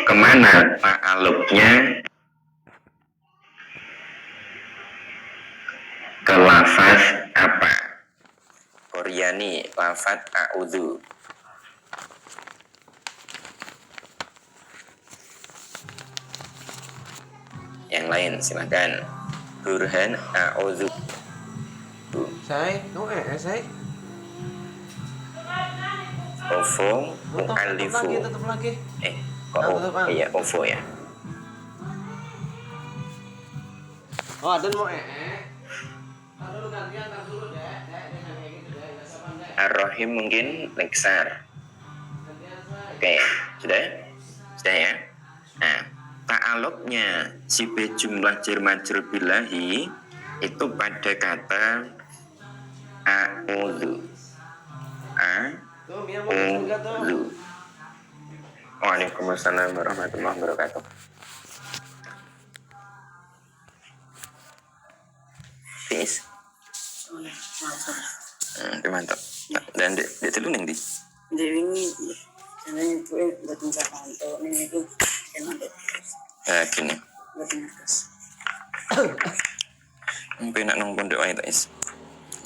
Kemana ta'aluknya ke lafaz apa? Koryani lafaz a'udzu. Yang lain silakan. Burhan a'udzu. Saya, saya. Ovo mu'allifu. Tutup lagi. Kok iya ovo ya. Oh, ada mau Aduh, gantian dulu deh. Ar-Rahim mungkin Leksar. Oke, sudah? Sudah ya? Nah, ta'aluknya sifat jumlah jar majrur billahi itu pada kata a'udzu. A'udzu. Waalaikumsalam warahmatullahi wabarakatuh. Fis. Mantap. Dan dia itu neng di. Jadi ini caranya itu buat misalkan untuk ini itu yang ada Gini. buat ngertas. Mungkin nak nong pondok aja guys.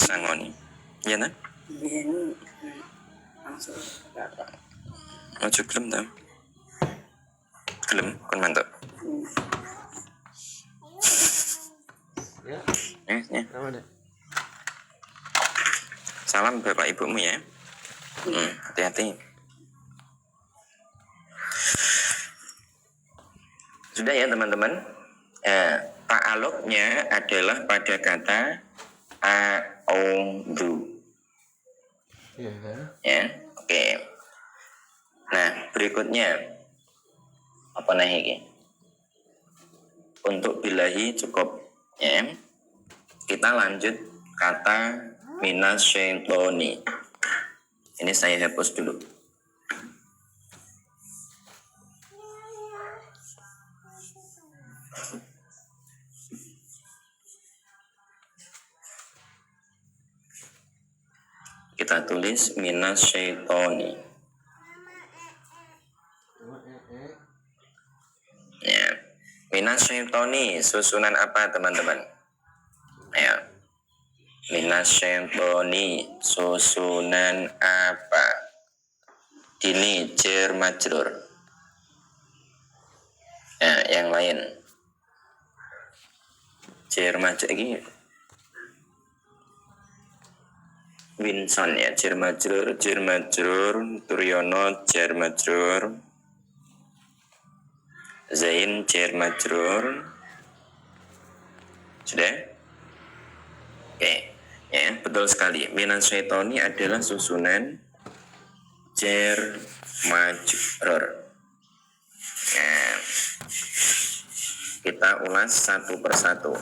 Sangoni. Ya nah? Ini langsung Ojo gelem tau. Gelem kon mantap. Ya. Ya. Sama deh. Salam bapak ibumu ya. Hati-hati. Sudah ya teman-teman. Ta'aluknya adalah pada kata a'udzu. Iya. Ya, oke. Nah, berikutnya apa nih? Untuk billahi cukup ya. Kita lanjut kata minas syaitoni. Ini saya hapus dulu. Kita tulis minas syaitoni. Ya. Minas syaitoni susunan apa teman-teman? Ya. Minas syaitoni susunan apa? Ini jar majrur. Nah, yang lain. Jar majrur ini. Winson ya, jar majrur, Turyono jar majrur, Zain jar majrur. Sudah? Oke. Ya, betul sekali. Minas syaitoni adalah susunan jar majrur. Nah, kita ulas satu persatu.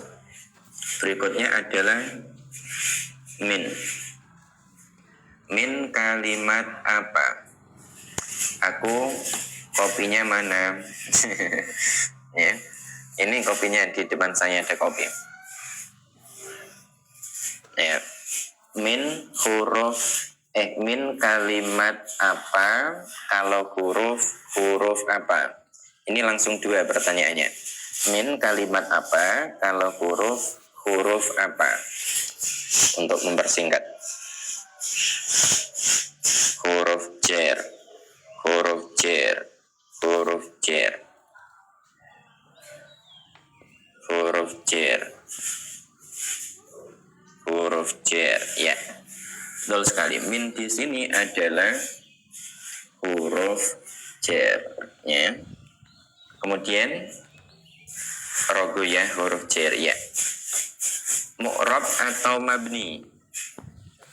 Berikutnya adalah min. Min kalimat apa? Aku kopinya mana? Ya. Ini kopinya di depan saya ada kopi. Ya. Min kalimat apa kalau huruf apa? Ini langsung dua pertanyaannya. Min kalimat apa kalau huruf apa? Untuk mempersingkat. Huruf jar. Ya. Betul sekali. Min di sini adalah huruf jar, ya. Kemudian rogo ya, huruf jar, ya. Mu'rab atau mabni?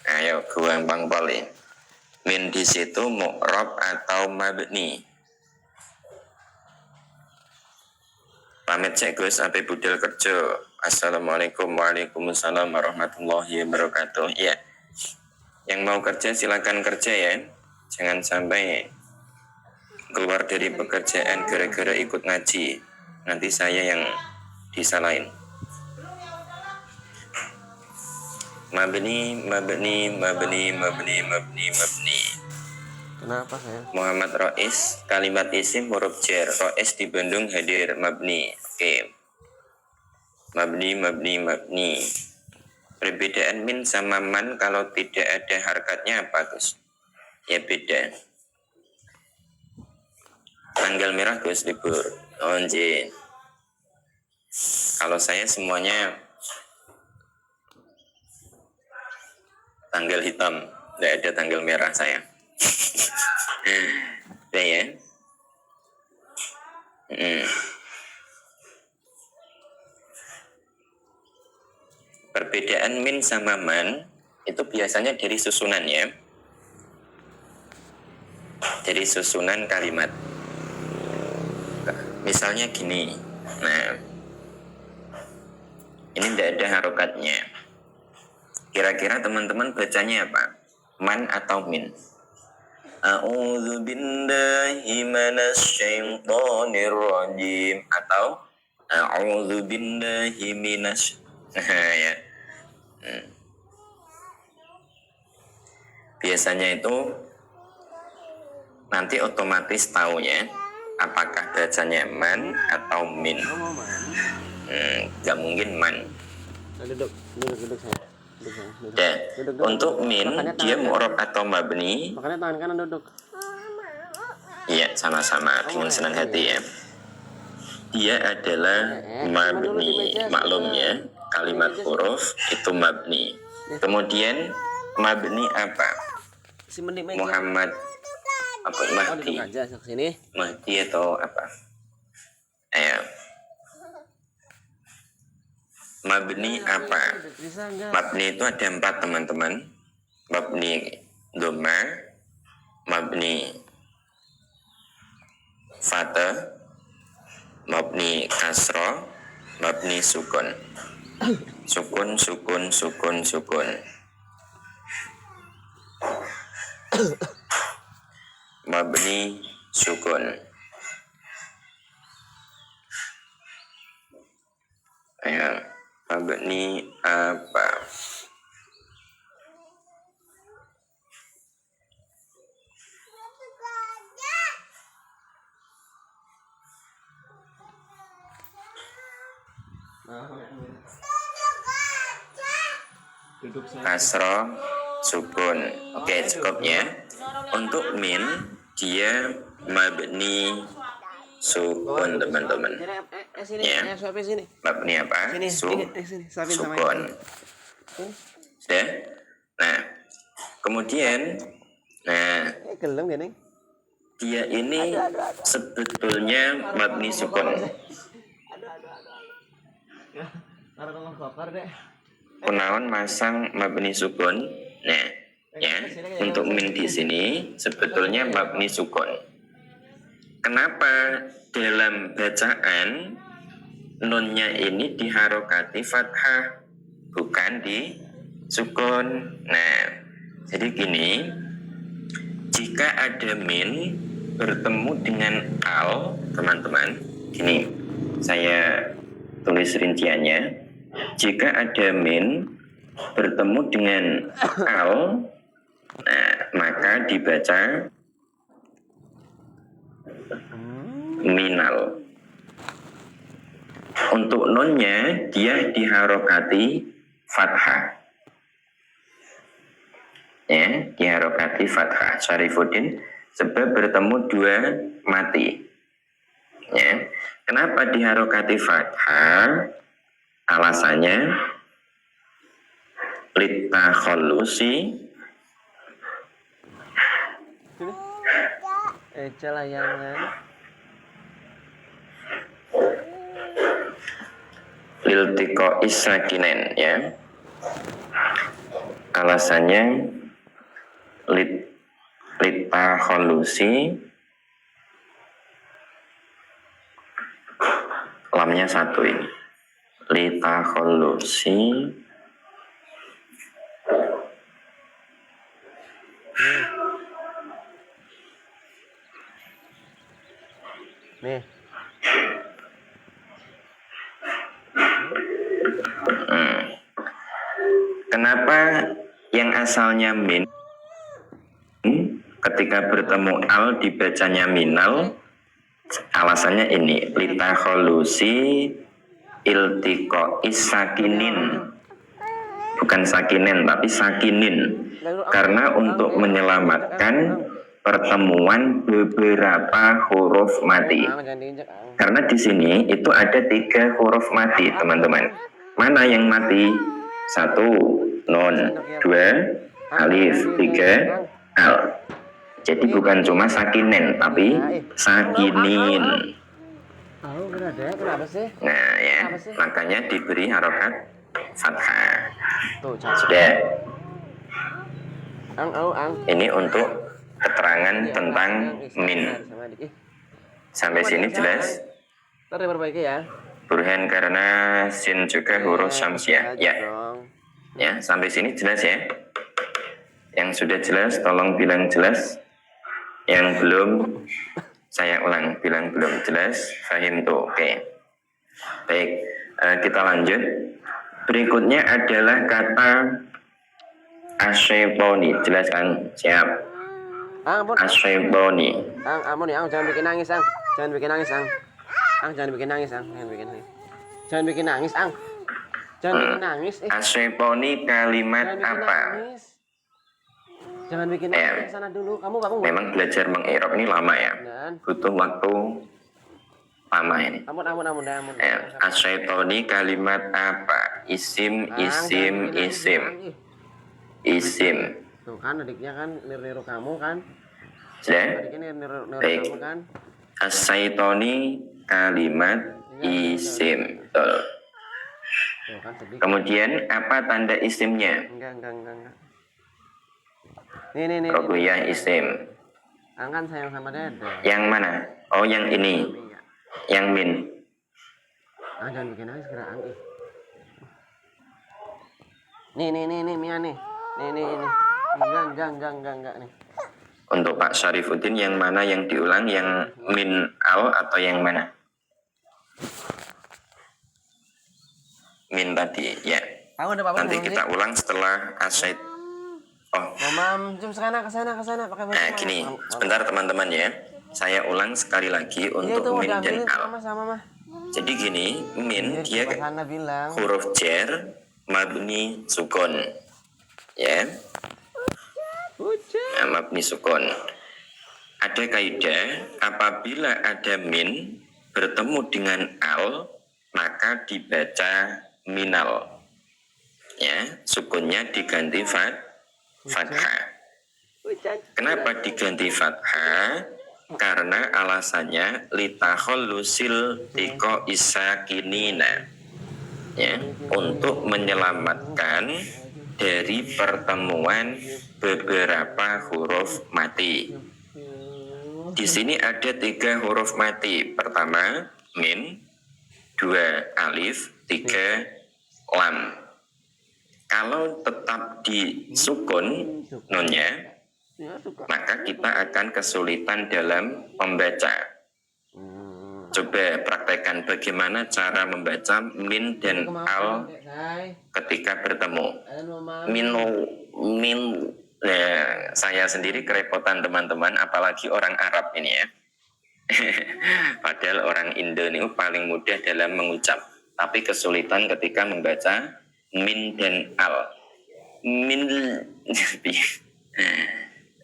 Ayo, gampang paling. Min di situ mu'rab atau mabni? Pamit Cek Gus sampai budal kerja. Assalamualaikum waalaikumsalam warahmatullahi wabarakatuh. Ya. Yang mau kerja silakan kerja ya. Jangan sampai keluar dari pekerjaan gara-gara ikut ngaji. Nanti saya yang disalahin. Mabni. Kenapa saya? Muhammad Rois, kalimat isim huruf jar. Rois di Bandung hadir, mabni. Oke. Mabni. Perbedaan min sama man kalau tidak ada harokatnya apa, Gus? Ya beda. Tanggal merah Gus libur. Oh, nggih. Kalau saya semuanya tanggal hitam, tidak ada tanggal merah saya. Ya. Perbedaan min sama man itu biasanya dari susunannya, dari susunan kalimat. Misalnya gini, nah ini tidak ada harokatnya. Kira-kira teman-teman bacanya apa? Man atau min? A'udzu billahi minasyaitonir rajim atau a'udzu billahi minasy ya. Biasanya itu nanti otomatis taunya apakah bacanya man atau min. Gak mungkin man. Nah, duduk saya. Dan untuk min dia mu'rab atau mabni. Makanya tangan kanan duduk. Iya, sama-sama dengan senang hati ya. Dia adalah mabni, maklumnya kalimat huruf itu mabni. Kemudian mabni apa? Muhammad apa Mahdi? Mahdi atau apa? Ayo. Mabni apa? Mabni itu ada 4 teman-teman. Mabni dhamma, mabni fatha, mabni kasra, mabni sukun. Sukun. Mabni sukun. Ayo, mabni apa? Kasra, sukun. Oke, cukup ya. Untuk min dia mabni sukun, teman-teman. Ya. Mabni apa? Sukun. Sudah? Nah, kemudian dia ini sebetulnya mabni sukun. Kunaon masang mabni sukun. Nah, ya, untuk min di sini sebetulnya mabni sukun. Kenapa dalam bacaan nunnya ini diharokati fathah bukan di sukun? Nah, jadi gini, jika ada min bertemu dengan al, teman-teman, gini, saya tulis rinciannya. Jika ada min bertemu dengan al, nah, maka dibaca minal. Untuk nunnya dia diharokati fathah. Ya, diharokati fathah. Syarifuddin sebab bertemu 2 mati. Ya. Kenapa diharokati fathah? Alasannya litakhallusi layangan liltiko isakinen, ya. Alasannya litakhallusi, lamnya 1 ini. Litakhallusi nih. Kenapa yang asalnya min ketika bertemu al dibacanya minal? Alasannya ini, litakholusi iltiko isakinin, bukan sakinin tapi sakinin, karena untuk menyelamatkan pertemuan beberapa huruf mati. Ang, jangan diinjak ang. Karena di sini itu ada 3 huruf mati, teman-teman. Mana yang mati? 1 nun, 2 alif, 3 al. Jadi bukan cuma sakinen, tapi sakinin. Tahu ada kenapa sih? Nah ya, makanya diberi harokat fathah. Tuh, cak. Sudah. Ang. Ini untuk keterangan tentang min. Sampai sini jelas? Ntar diperbaiki ya. Burhan karena sin juga huruf syamsiah. Ya. Ya, sampai sini jelas ya. Yang sudah jelas tolong bilang jelas. Yang belum saya ulang, bilang belum jelas. Fahim tuh. Oke. Baik, kita lanjut. Berikutnya adalah kata asyaitoni. Jelaskan. Siap. Ampun. Asyaitoni. Ampun ya, jangan bikin nangis, Ang. Jangan bikin nangis, Ang. Jangan bikin nangis, Ang. Jangan bikin nangis. Jangan bikin nangis, Ang. Jangan bikin nangis. Asyaitoni kalimat apa? Jangan bikin nangis sana dulu. Kamu bangun. Memang belajar mengirob ini lama ya. Butuh waktu lama ini. Ampun. Asyaitoni kalimat apa? Isim. Tuh kan adiknya kan niru kamu kan. Sudah? Adiknya niru Baik. kamu kan. Asyaitoni kalimat isim. Betul. Tuh kan sedih. Kemudian apa tanda isimnya? Enggak. Nih. Roguyah isim. Angkan sayang sama Dede. Yang mana? Oh yang ini. Yang min. Jangan bikin nangis kira Ang. Nih Mia nih. Nih. Enggak nih. Untuk Pak Syarifuddin yang mana yang diulang? Yang min al atau yang mana? Min tadi ya. Nanti kita ulang setelah asyait. Oh. Mama, jom ke sana pakai baju. Gini, sebentar teman-teman ya. Saya ulang sekali lagi untuk min dan al. Jadi gini, min dia huruf jar mabni sukun. Ya. Mabni sukun. Ada kaidah apabila ada min bertemu dengan al maka dibaca minal. Ya, sukunnya diganti fathah. Kenapa diganti fathah? Karena alasannya litakhollusil tiko isakinina. Ya, untuk menyelamatkan dari pertemuan beberapa huruf mati. Di sini ada 3 huruf mati. Pertama min, 2 alif, 3 lam. Kalau tetap disukun nunnya, maka kita akan kesulitan dalam membaca. Coba praktekkan bagaimana cara membaca min dan al ketika bertemu. Min. Nah, saya sendiri kerepotan teman-teman, apalagi orang Arab ini ya. Padahal orang Indo ini paling mudah dalam mengucap, tapi kesulitan ketika membaca min dan al. Min.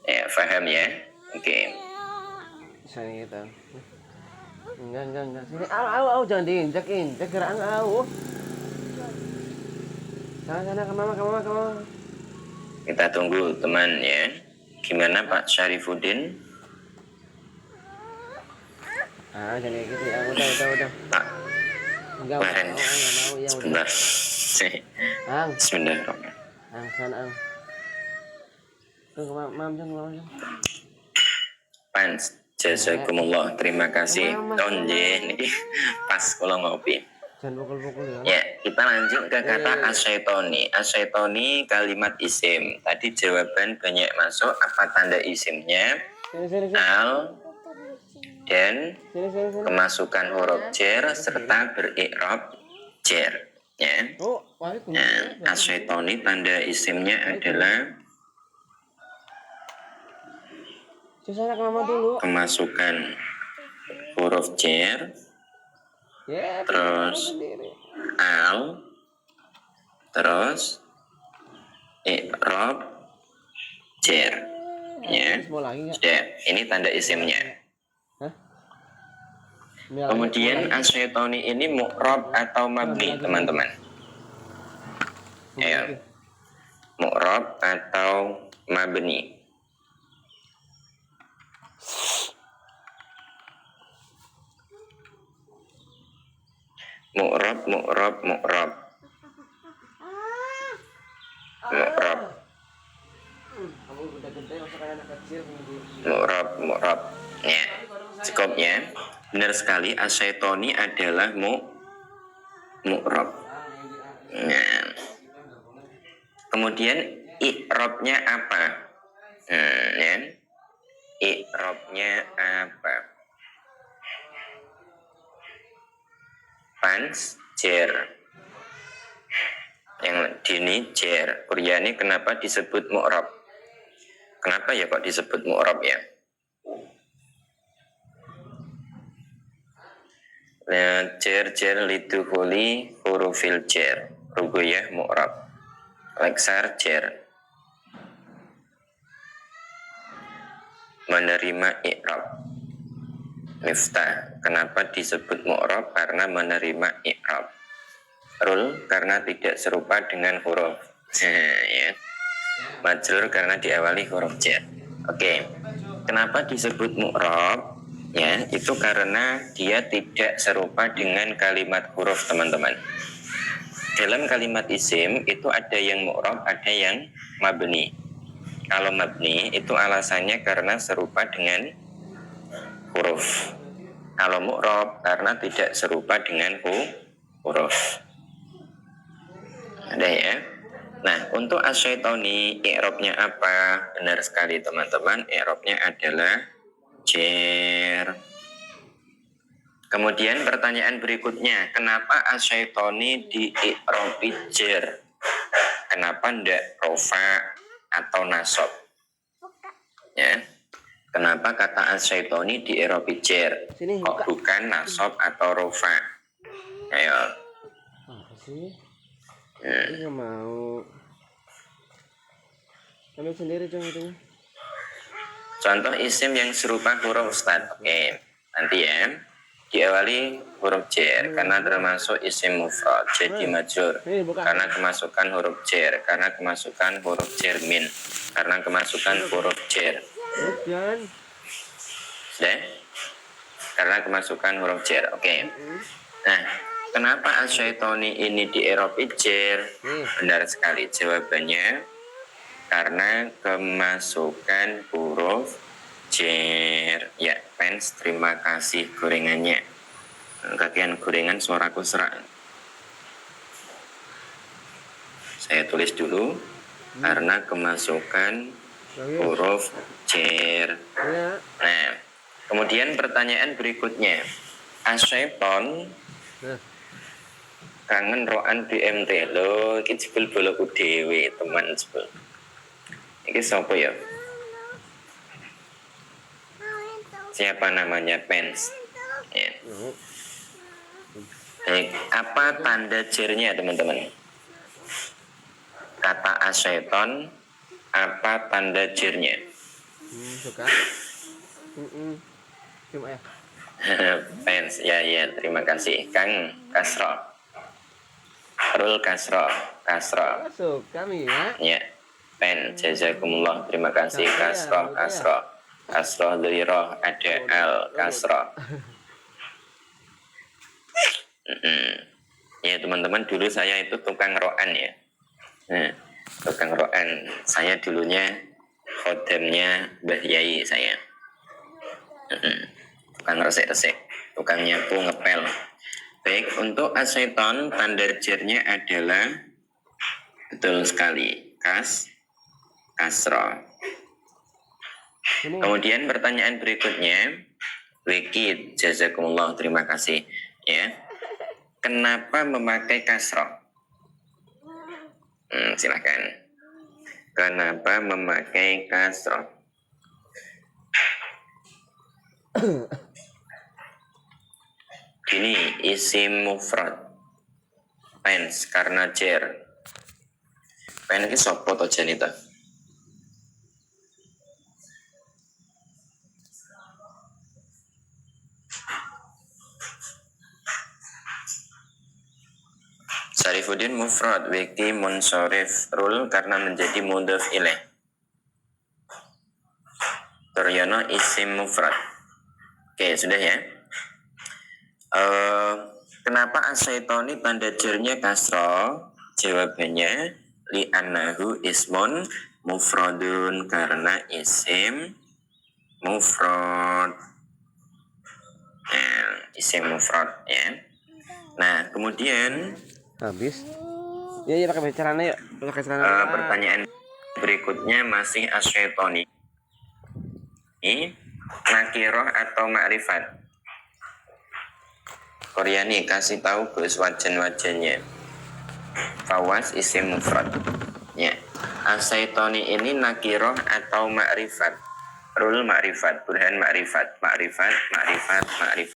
Ya, paham ya? Oke. Saya gitu. Enggak. Sini, au, jangan diinjak gerak au. Sana ke mama. Kita tunggu teman ya. Gimana Pak Syarifuddin? Jangan kayak gitu ya. Udah. Pak. Enggak mau ya. Sebentar. Bismillahirrahmanirrahim. Sana. Tunggu mam. Pans, jazakumullah, terima kasih. Tonje, ini pas kalau ngopi. Jangan pukul-pukul ya. Ya, kita lanjut ke kata asyaitoni. Asyaitoni kalimat isim. Tadi jawaban banyak masuk. Apa tanda isimnya? Sini. Al dan Sini. kemasukan huruf jar serta berikrab jar. Ya. Nah, asyaitoni tanda isimnya adalah Susah ke mama dulu. kemasukan huruf jer, Ya, terus sendiri. al, terus i'rab jer. Ya. Mau lagi nggak? Sudah, ini tanda isimnya. Hah? Kemudian asyaitoni ini mu'rab atau mabni, teman-teman. Ya. Mu'rab atau mabni. Mu'rab, mu'rab, mu'rab. Mu'rab. Kamu udah gede, masa kayak anak kecil. Mu'rab, mu'rab. Ya, cukup ya. Benar sekali, asyaitoni adalah mu'rab. Nah. Kemudian i'rabnya apa? Ya. I'rabnya apa? Pans jer. Yang dini jer. Kuryani kenapa disebut mu'rab? Kenapa ya kok disebut mu'rab ya? Nah, jer liduhuli hurufil jer. Rubuyah mu'rab. Leksar jer. Menerima i'rab. Miftah. Kenapa disebut mu'rab? Karena menerima i'rab. Rul karena tidak serupa dengan huruf. Ya. Majrur karena diawali huruf jer. Oke. Kenapa disebut mu'rab? Ya, itu karena dia tidak serupa dengan kalimat huruf, teman-teman. Dalam kalimat isim itu ada yang mu'rab, ada yang mabni. Kalau mabni itu alasannya karena serupa dengan huruf. Kalau mu'rab karena tidak serupa dengan huruf. Ada ya. Nah, untuk asyaitoni i'rabnya apa? Benar sekali teman-teman, i'rabnya adalah jer. Kemudian pertanyaan berikutnya, kenapa asyaitoni di i'rabi jer? Kenapa ndak rofa atau nasab? Ya. Kenapa kata asyaitoni di i'rabi jer? Kok bukan nasab atau rofa? Ayo. Apa sih? Nggak mau. Ambil sendiri dong itunya. Contoh isim yang serupa huruf Ustaz. Oke, nanti ya. Diawali huruf jer karena termasuk isim mufrad jadi majrur. Karena kemasukan huruf jer, karena kemasukan huruf jer min, karena kemasukan huruf jer. Bukan. Sudah? Karena kemasukan huruf jer. Oke. Nah, kenapa asyaitoni ini di i'rabi jer? Benar sekali jawabannya. Karena kemasukan huruf jer. Ya, fans, terima kasih gorengannya. Kakian gorengan suaraku serak. Saya tulis dulu. Karena kemasukan huruf jer. Nah, kemudian pertanyaan berikutnya. Asyaiton kangen roan BMT lo, iki jebul boloku dhewe, teman jebul. Iki sapa ya? Siapa namanya Pens? Ya. Baik, apa tanda jernya teman-teman? Kata asyaiton, apa tanda jernya? Suka. Cuma ya. Pens, ya terima kasih. Kang Kasro. Rul Kasro. Suka Mia. Ya. Pen, jazakumullah, terima kasih. Kasro. Kasro liroh ada al kasro. Ya teman-teman, dulu saya itu tukang roan ya. Nah, tukang roan. Saya dulunya khodamnya Mbah Yai saya. Tukang resek-resek, tukang nyapu ngepel. Baik, untuk asyaiton tanda jernya adalah betul sekali kasro. Kemudian pertanyaan berikutnya, Wikid, jazakumullah, terima kasih. Ya, kenapa memakai kasro? Silakan. Kenapa memakai kasro? Ini isim mufrad. Pens karena cer. Pen iki sapa to jenita? Sarifuddin mufrad wekti munsorif rul karena menjadi mudhaf ilaih. Turyono isim mufrad. Oke, sudah ya. Kenapa asyaitoni tanda jernya kasro? Jawabannya li'annahu ismun mufradun karena isim mufrad. Nah, isim mufrad ya. Nah, kemudian Habis. Ya pakai celana yuk. Pakai celana. pertanyaan berikutnya masih asyaitoni. Ini nakiroh atau ma'rifat? Koreani kasih tahu Gus wajan-wajannya. Fawas isim mufrad. Ya. Asyaitoni ini nakiroh atau ma'rifat? Rul ma'rifat, burhan ma'rifat, ma'rifat, ma'rifat, ma'rifat.